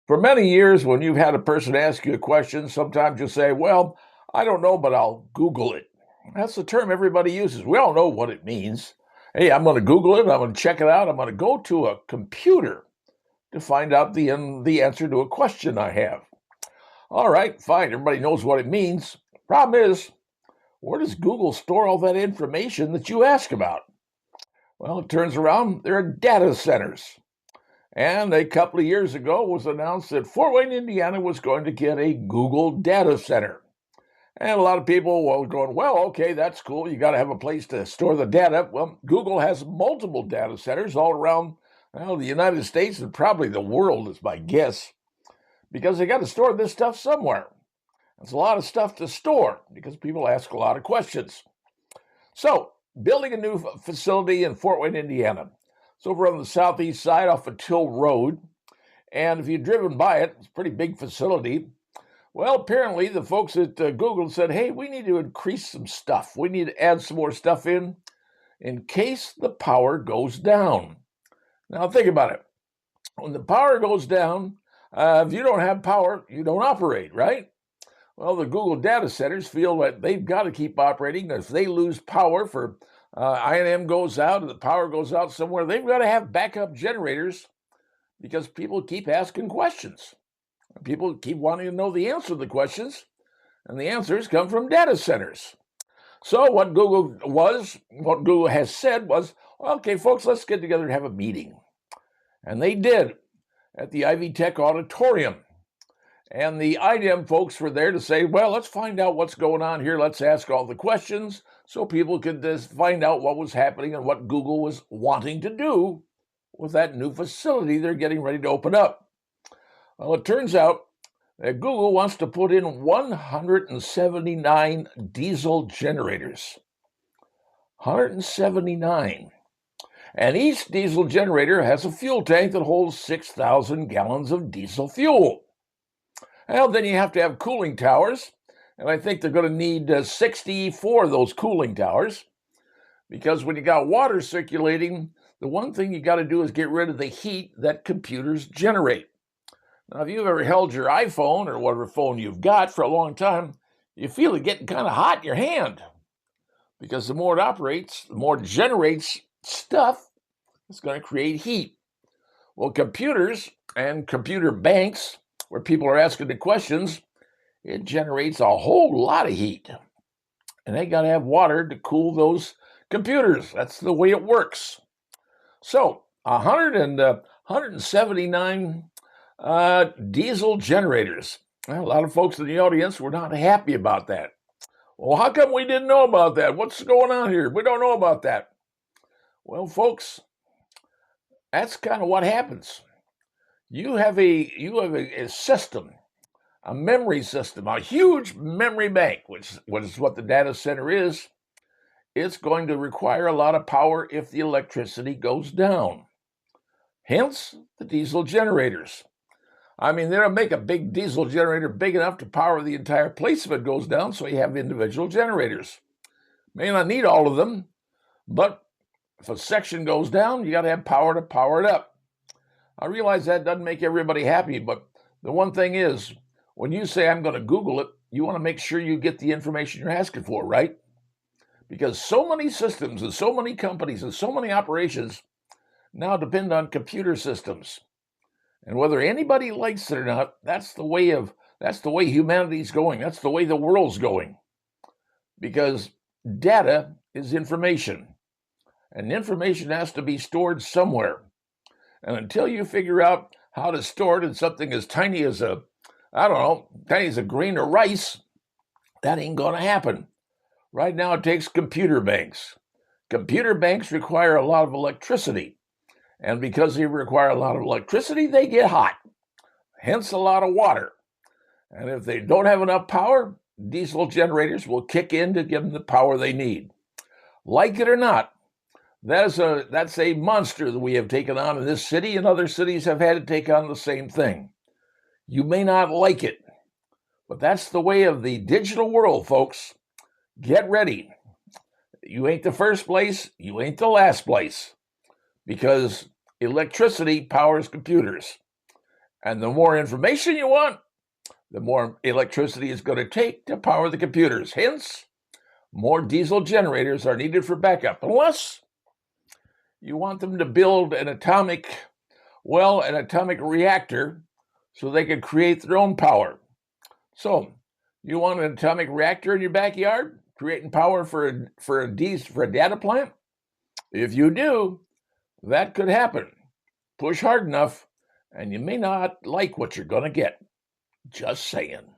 For many years, when you've had a person ask you a question, sometimes you say, well, I don't know, but I'll Google it. That's the term everybody uses. We all know what it means. Hey, I'm going to Google it. I'm going to check it out. I'm going to go to a computer to find out the answer to a question I have. All right, fine. Everybody knows what it means. Problem is, where does Google store all that information that you ask about? Well, it turns around, there are data centers. And a couple of years ago, it was announced that Fort Wayne, Indiana was going to get a Google data center. And a lot of people were going, well, okay, that's cool. You got to have a place to store the data. Well, Google has multiple data centers all around the United States and probably the world, is my guess, because they got to store this stuff somewhere. It's a lot of stuff to store because people ask a lot of questions. So, building a new facility in Fort Wayne, Indiana. It's over on the southeast side off of Till Road. And if you've driven by it, it's a pretty big facility. Well, apparently the folks at Google said, hey, we need to increase some stuff. We need to add some more stuff in case the power goes down. Now, think about it. When the power goes down, if you don't have power, you don't operate, right? Well, the Google data centers feel that they've got to keep operating. If they lose power for I&M goes out and the power goes out somewhere, they've got to have backup generators because people keep asking questions. People keep wanting to know the answer to the questions, and the answers come from data centers. So what Google has said was, okay, folks, let's get together and have a meeting. And they did at the Ivy Tech Auditorium. And the IDM folks were there to say, well, let's find out what's going on here. Let's ask all the questions so people could just find out what was happening and what Google was wanting to do with that new facility they're getting ready to open up. Well, it turns out that Google wants to put in 179 diesel generators. 179. And each diesel generator has a fuel tank that holds 6,000 gallons of diesel fuel. Well, then you have to have cooling towers, and I think they're going to need 64 of those cooling towers, because when you got water circulating, the one thing you got to do is get rid of the heat that computers generate. Now, if you've ever held your iPhone or whatever phone you've got for a long time, you feel it getting kind of hot in your hand, because the more it operates, the more it generates stuff that's going to create heat. Well, computers and computer banks, where people are asking the questions, it generates a whole lot of heat. And they got to have water to cool those computers. That's the way it works. So 179 diesel generators. Well, a lot of folks in the audience were not happy about that. Well, how come we didn't know about that? What's going on here? We don't know about that. Well, folks, that's kind of what happens. You have a system, a memory system, a huge memory bank, which is what the data center is. It's going to require a lot of power if the electricity goes down. Hence, the diesel generators. I mean, they'll make a big diesel generator big enough to power the entire place if it goes down, so you have individual generators. May not need all of them, but if a section goes down, you got to have power to power it up. I realize that doesn't make everybody happy, but the one thing is, when you say I'm going to Google it, you want to make sure you get the information you're asking for, right? Because so many systems and so many companies and so many operations now depend on computer systems. And whether anybody likes it or not, that's the way humanity's going. That's the way the world's going. Because data is information, and information has to be stored somewhere. And until you figure out how to store it in something as tiny as tiny as a grain of rice, that ain't going to happen. Right now, it takes computer banks. Computer banks require a lot of electricity. And because they require a lot of electricity, they get hot. Hence, a lot of water. And if they don't have enough power, diesel generators will kick in to give them the power they need. Like it or not, that's a monster that we have taken on in this city, and other cities have had to take on the same thing. You may not like it, but that's the way of the digital world, folks. Get ready. You ain't the first place, you ain't the last place, because electricity powers computers. And the more information you want, the more electricity it's going to take to power the computers. Hence, more diesel generators are needed for backup, unless you want them to build an atomic reactor so they can create their own power. So, you want an atomic reactor in your backyard, creating power for a data plant? If you do, that could happen. Push hard enough, and you may not like what you're going to get. Just saying.